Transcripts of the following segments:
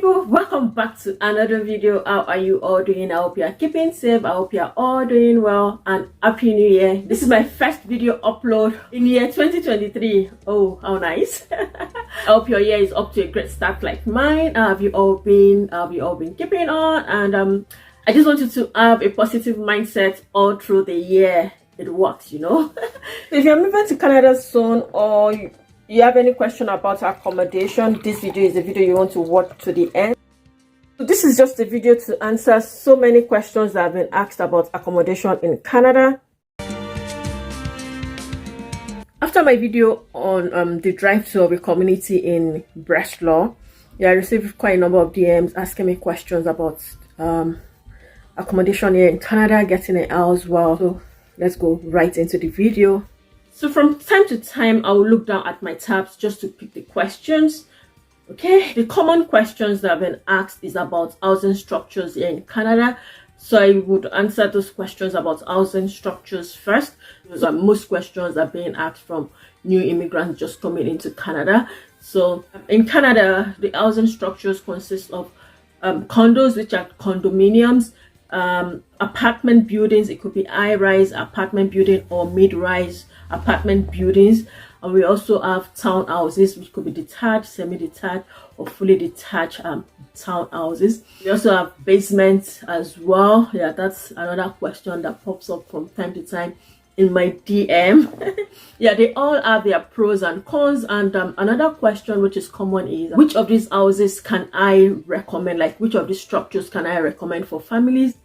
people, welcome back to another video. How are you all doing? I hope you are keeping safe. I hope you are all doing well, and happy new year. This is my first video upload in year 2023. Oh, how nice. I hope your year is up to a great start like mine. How have you all been keeping on? And I just want you to have a positive mindset all through the year. It works, you know. If you're moving to Canada soon, or you have any question about accommodation, this video is the video you want to watch to the end. So this is just a video to answer so many questions that have been asked about accommodation in Canada. After my video on the drive to a community in Breslau, I received quite a number of DMs asking me questions about accommodation here in Canada, getting a house. Well, so let's go right into the video. So from time to time, I will look down at my tabs just to pick the questions. Okay, the common questions that have been asked is about housing structures here in Canada. So I would answer those questions about housing structures first. Those are most questions are being asked from new immigrants just coming into Canada. So in Canada, the housing structures consist of condos, which are condominiums, apartment buildings. It could be high-rise apartment building or mid-rise apartment buildings, and we also have townhouses, which could be detached, semi-detached, or fully detached townhouses. We also have basements as well. Yeah, that's another question that pops up from time to time in my DM. Yeah, they all have their pros and cons. And another question which is common is, which of these houses can I recommend? Like, which of these structures can I recommend for families?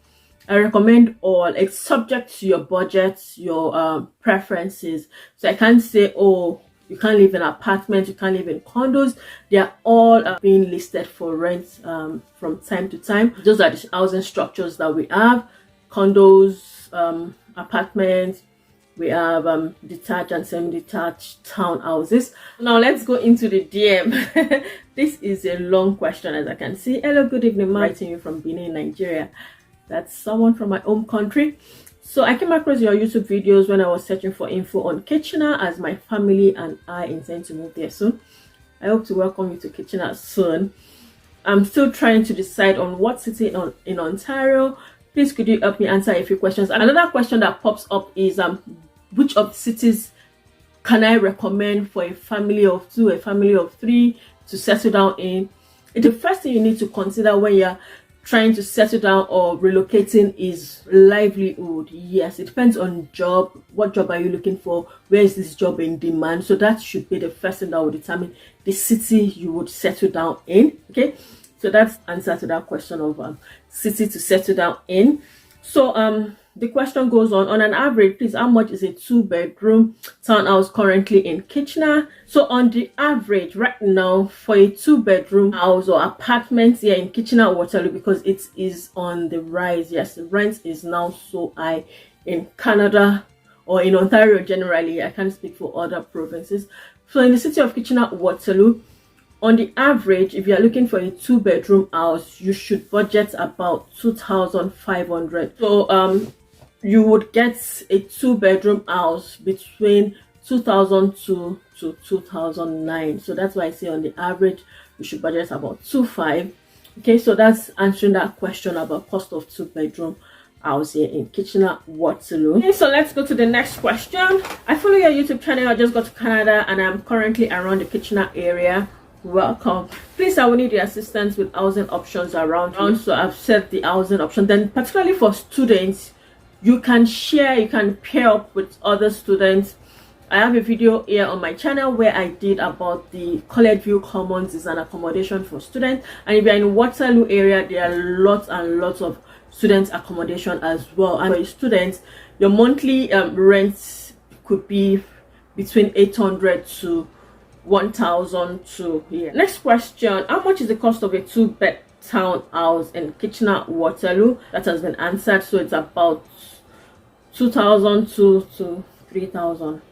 I recommend all. It's subject to your budget, your preferences. So I can't say, oh, you can't live in apartments, you can't live in condos. They are all being listed for rent from time to time. Those are the housing structures that we have: condos, apartments. We have detached and semi-detached townhouses. Now let's go into the DM. This is a long question, as I can see. Hello, good evening. I'm writing you from Benin, Nigeria. That's someone from my home country. So I came across your YouTube videos when I was searching for info on Kitchener, as my family and I intend to move there soon. I hope to welcome you to Kitchener soon. I'm still trying to decide on what city in Ontario. Please could you help me answer a few questions. Another question that pops up is which of the cities can I recommend for a family of two, a family of three to settle down in? The first thing you need to consider when you're trying to settle down or relocating is livelihood. Yes, it depends on job. What job are you looking for? Where is this job in demand? So that should be the first thing that will determine the city you would settle down in. Okay, so that's answer to that question of city to settle down in. So the question goes on an average, please, how much is a 2-bedroom townhouse currently in Kitchener? So on the average right now for a 2-bedroom house or apartment here in Kitchener, Waterloo, because it is on the rise. Yes, the rent is now so high in Canada, or in Ontario generally. I can't speak for other provinces. So in the city of Kitchener, Waterloo, on the average, if you're looking for a 2-bedroom house, you should budget about 2,500. So you would get a 2-bedroom house between 2002 to 2009. So that's why I say on the average you should budget about 2,500. Okay, so that's answering that question about cost of 2-bedroom house here in Kitchener, Waterloo. Okay, so let's go to the next question. I follow your YouTube channel. I just got to Canada and I'm currently around the Kitchener area. Welcome. Please, I will need your assistance with housing options around. So I've set the housing option. Then particularly for students, you can share, you can pair up with other students. I have a video here on my channel where I did about the College View Commons is an accommodation for students. And if you're in Waterloo area, there are lots and lots of student accommodation as well. And for students, your monthly rent could be between 800 to 1,000 to here. Next question, how much is the cost of a 2-bed townhouse in Kitchener, Waterloo? That has been answered. So it's about 2,000 to 3,000.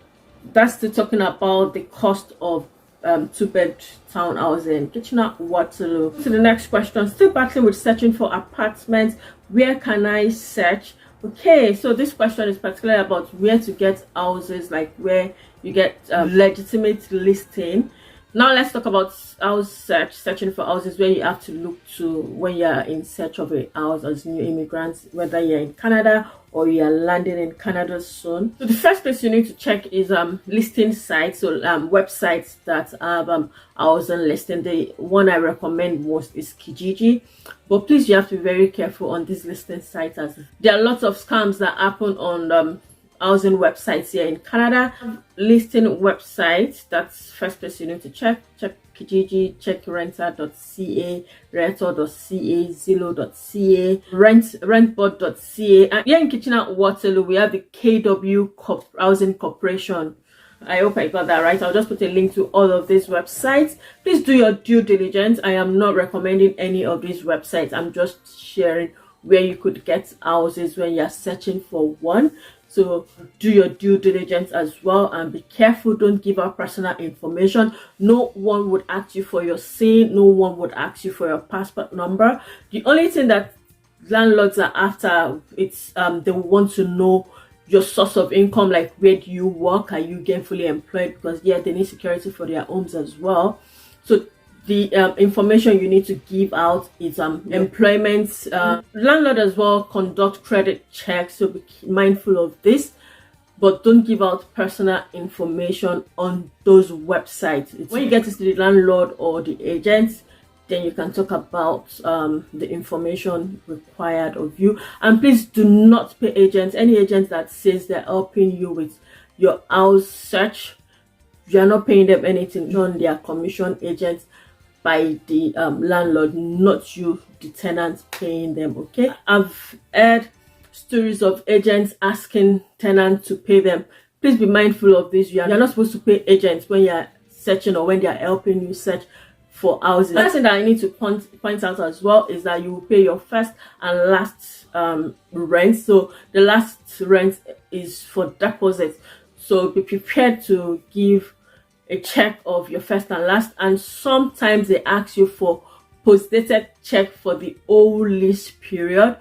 That's still talking about the cost of 2-bed townhouse in Kitchener, Waterloo. To the next question, still battling with searching for apartments. Where can I search? Okay, so this question is particularly about where to get houses, like where you get legitimate listing. Now let's talk about house searching for houses, where you have to look to when you're in search of a house as new immigrants, whether you're in Canada or you're landing in Canada soon. So the first place you need to check is listing sites, so websites that have housing listing. The one I recommend most is Kijiji, but please, you have to be very careful on these listing sites, as there are lots of scams that happen on housing websites here in Canada. Listing websites, that's first place you need to check Kijiji, check renter.ca, realtor.ca, zillow.ca, rentboard.ca. And here in Kitchener-Waterloo, we have the KW Housing Corporation. I hope I got that right. I'll just put a link to all of these websites. Please do your due diligence. I am not recommending any of these websites. I'm just sharing where you could get houses when you're searching for one. So do your due diligence as well, and be careful. Don't give out personal information. No one would ask you for your SIN. No one would ask you for your passport number. The only thing that landlords are after, it's they want to know your source of income, like where do you work, are you gainfully employed, because yeah, they need security for their homes as well. So the information you need to give out is employment. Landlord as well conduct credit checks, so be mindful of this, but don't give out personal information on those websites. When you get to the landlord or the agent, then you can talk about the information required of you. And please do not pay agents. Any agent that says they're helping you with your house search, you're not paying them anything. On their commission agents by the landlord, not you, the tenant, paying them. Okay, I've heard stories of agents asking tenants to pay them. Please be mindful of this. You're not supposed to pay agents when you're searching or when they're helping you search for houses. The last thing that I need to point out as well is that you will pay your first and last rent. So the last rent is for deposit, so be prepared to give a check of your first and last, and sometimes they ask you for post-dated check for the whole lease period.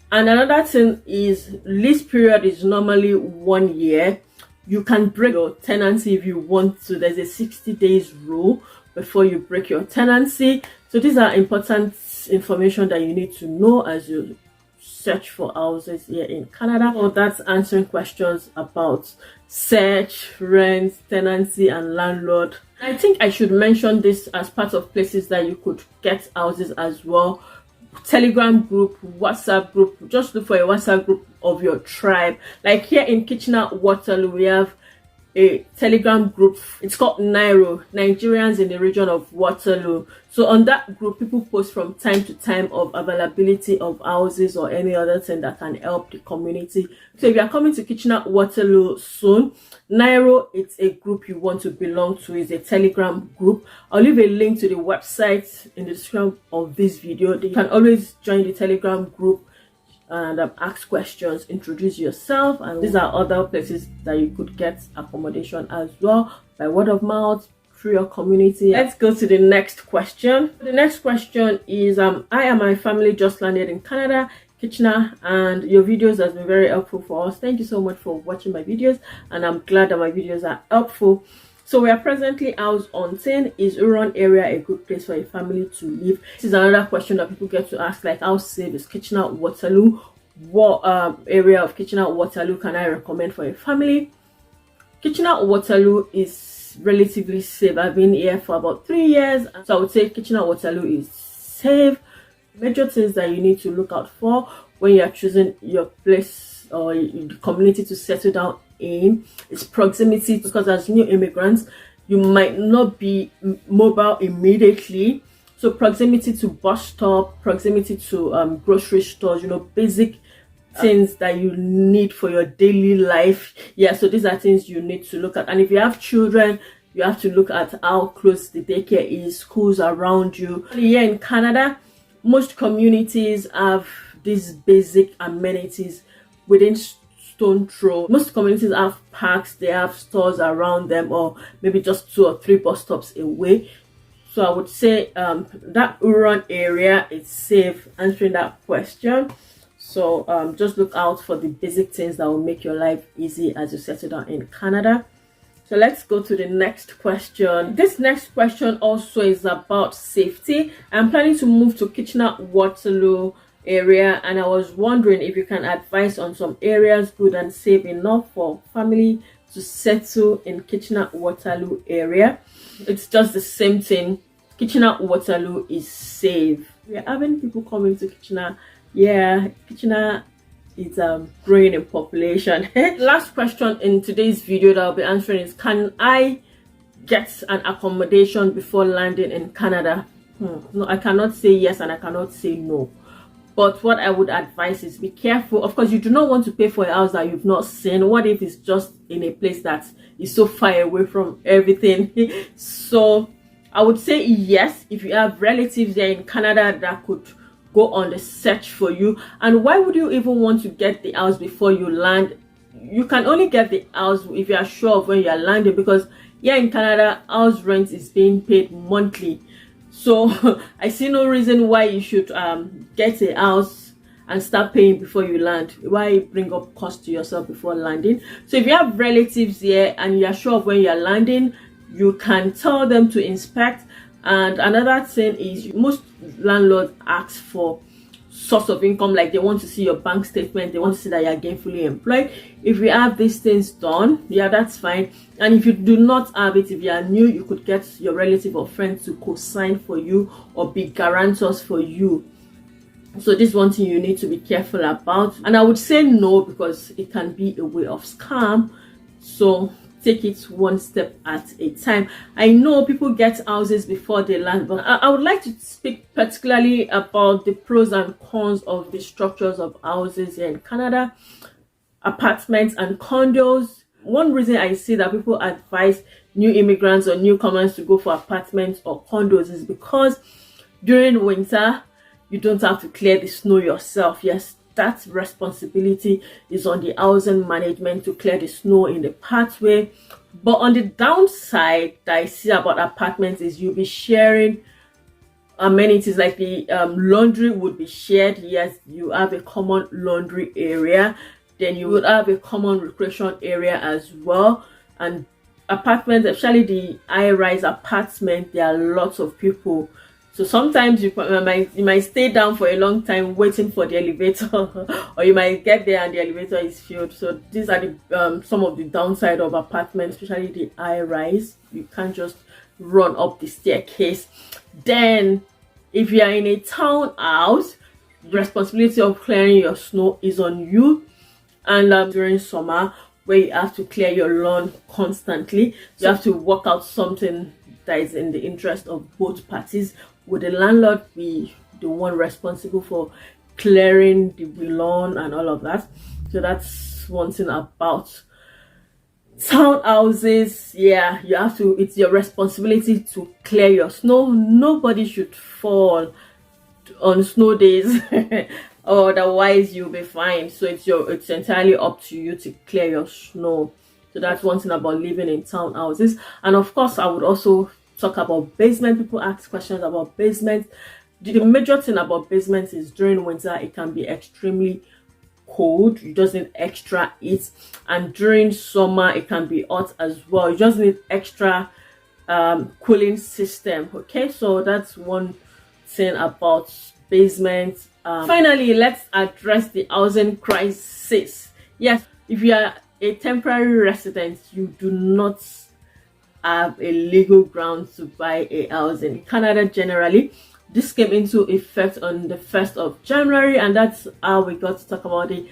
And another thing is, lease period is normally 1 year. You can break your tenancy if you want to. There's a 60 days rule before you break your tenancy. So these are important information that you need to know as you search for houses here in Canada. So that's answering questions about search, rent, tenancy, and landlord. I think I should mention this as part of places that you could get houses as well. Telegram group, WhatsApp group. Just look for a WhatsApp group of your tribe. Like here in Kitchener-Waterloo, we have a Telegram group. It's called Nairo, Nigerians in the region of Waterloo. So on that group, people post from time to time of availability of houses or any other thing that can help the community. So if you are coming to Kitchener-Waterloo soon, Nairo, it's a group you want to belong to. It's a Telegram group. I'll leave a link to the website in the description of this video. You can always join the Telegram group and ask questions, introduce yourself, and these are other places that you could get accommodation as well, by word of mouth, through your community. Let's go to the next question. The next question is I and my family just landed in Canada, Kitchener, and your videos has been very helpful for us. Thank you so much for watching my videos, and I'm glad that my videos are helpful. So we are presently housed on 10. Is Huron area a good place for a family to live? This is another question that people get to ask, like how safe is Kitchener-Waterloo? What area of Kitchener-Waterloo can I recommend for a family? Kitchener-Waterloo is relatively safe. I've been here for about 3 years, so I would say Kitchener-Waterloo is safe. Major things that you need to look out for when you're choosing your place or the community to settle down in is proximity, because as new immigrants you might not be mobile immediately. So proximity to bus stop, proximity to grocery stores, basic things that you need for your daily life. Yeah, so these are things you need to look at. And if you have children, you have to look at how close the daycare is, schools around you. Here in Canada, most communities have these basic amenities within stone throw. Most communities have parks, they have stores around them, or maybe just 2 or 3 bus stops away. So I would say that Huron area is safe, answering that question. So just look out for the basic things that will make your life easy as you settle down in Canada. So let's go to the next question. This next question also is about safety. I'm planning to move to Kitchener-Waterloo area, and I was wondering if you can advise on some areas good and safe enough for family to settle in Kitchener-Waterloo area. It's just the same thing. Kitchener-Waterloo is safe. We are having people coming to Kitchener. Yeah, Kitchener is growing in population. Last question in today's video that I'll be answering is, can I get an accommodation before landing in Canada? No, I cannot say yes and I cannot say no. But what I would advise is be careful. Of course, you do not want to pay for a house that you've not seen. What if it's just in a place that is so far away from everything? So I would say yes, if you have relatives there in Canada that could go on the search for you. And why would you even want to get the house before you land? You can only get the house if you are sure of when you are landing, because here in Canada, house rent is being paid monthly. So I see no reason why you should get a house and start paying before you land. Why bring up cost to yourself before landing? So if you have relatives here and you are sure of when you are landing, you can tell them to inspect. And another thing is, most landlords ask for source of income, like they want to see your bank statement, they want to see that you are gainfully employed. If you have these things done, yeah, that's fine. And if you do not have it, if you are new, you could get your relative or friend to co-sign for you or be guarantors for you. So this is one thing you need to be careful about. And I would say no, because it can be a way of scam. So take it one step at a time. I know people get houses before they land, but I would like to speak particularly about the pros and cons of the structures of houses here in Canada, apartments and condos. One reason I see that people advise new immigrants or newcomers to go for apartments or condos is because during winter, you don't have to clear the snow yourself. Yes, that responsibility is on the housing management to clear the snow in the pathway. But on the downside that I see about apartments is you'll be sharing amenities, like the laundry would be shared. Yes, you have a common laundry area, then you would have a common recreation area as well. And apartments, especially the high-rise apartment, there are lots of people. So sometimes you might stay down for a long time waiting for the elevator, or you might get there and the elevator is filled. So these are the some of the downside of apartments, especially the high rise. You can't just run up the staircase. Then, if you are in a townhouse, the responsibility of clearing your snow is on you. And during summer, where you have to clear your lawn constantly, you have to work out something that is in the interest of both parties. Would the landlord be the one responsible for clearing the lawn and all of that? So that's one thing about townhouses. Yeah, you have to, it's your responsibility to clear your snow. Nobody should fall on snow days otherwise you'll be fine. So it's entirely up to you to clear your snow. So that's one thing about living in townhouses. And of course, I would also talk about basement. People ask questions about basement. The major thing about basements is during winter it can be extremely cold. You just need extra heat, and during summer it can be hot as well. You just need extra cooling system. Okay, so that's one thing about basement. Finally, let's address the housing crisis. Yes, if you are a temporary resident, you do not have a legal ground to buy a house in Canada generally. This came into effect on the 1st of January, and that's how we got to talk about the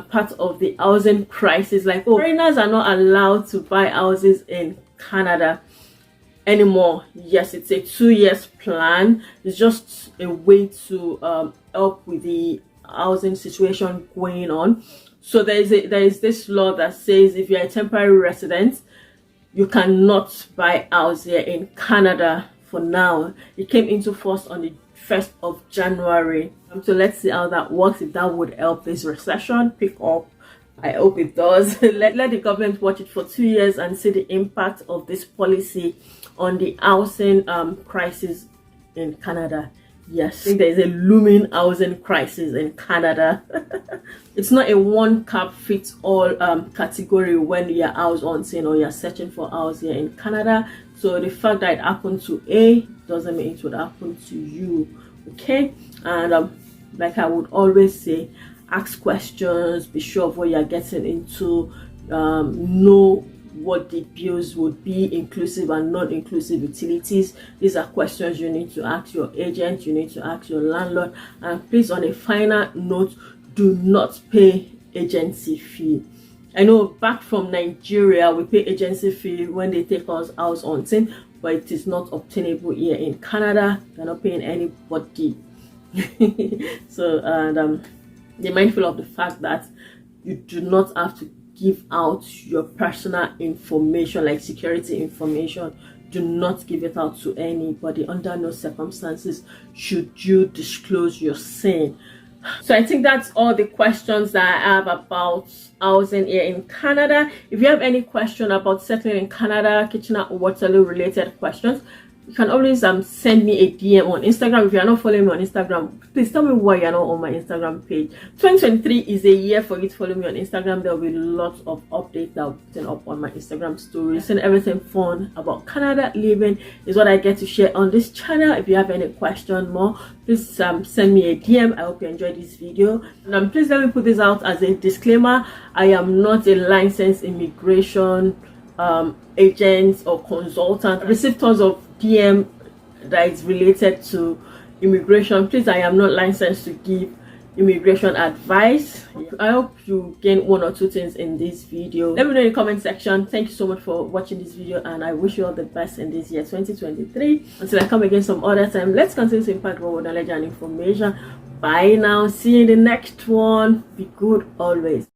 part of the housing crisis. Like, oh, foreigners are not allowed to buy houses in Canada anymore. Yes, it's a 2-year plan. It's just a way to help with the housing situation going on. So there is this law that says if you're a temporary resident, you cannot buy house here in Canada for now. It came into force on the 1st of January. So let's see how that works, if that would help this recession pick up. I hope it does. Let the government watch it for 2 years and see the impact of this policy on the housing crisis in Canada. Yes, I think there is a looming housing crisis in Canada. It's not a one cap fits all category when you're house hunting or you're searching for house here in Canada. So the fact that it happened to A doesn't mean it would happen to you. Okay, and like I would always say, ask questions, be sure of what you're getting into, know what the bills would be, inclusive and non-inclusive utilities. These are questions you need to ask your agent, you need to ask your landlord. And please, on a final note, do not pay agency fee. I know back from Nigeria we pay agency fee when they take us house hunting, but it is not obtainable here in Canada. You're not paying anybody. So, and be mindful of the fact that you do not have to give out your personal information, like security information. Do not give it out to anybody. Under no circumstances should you disclose your sin. So I think that's all the questions that I have about housing here in Canada. If you have any question about settling in Canada, Kitchener-Waterloo related questions, you can always send me a DM on Instagram. If you are not following me on Instagram, please tell me why you're not on my Instagram page. 2023 is a year for you to follow me on Instagram. There will be lots of updates that I'll put up on my Instagram stories, and everything fun about Canada living is what I get to share on this channel. If you have any question more, please send me a DM. I hope you enjoyed this video. And please let me put this out as a disclaimer. I am not a licensed immigration agent or consultant. I received tons of DM that is related to immigration. Please, I am not licensed to give immigration advice. I hope you gain one or two things in this video. Let me know in the comment section. Thank you so much for watching this video, and I wish you all the best in this year 2023. Until I come again some other time, let's continue to impact world knowledge and information. Bye now. See you in the next one. Be good always.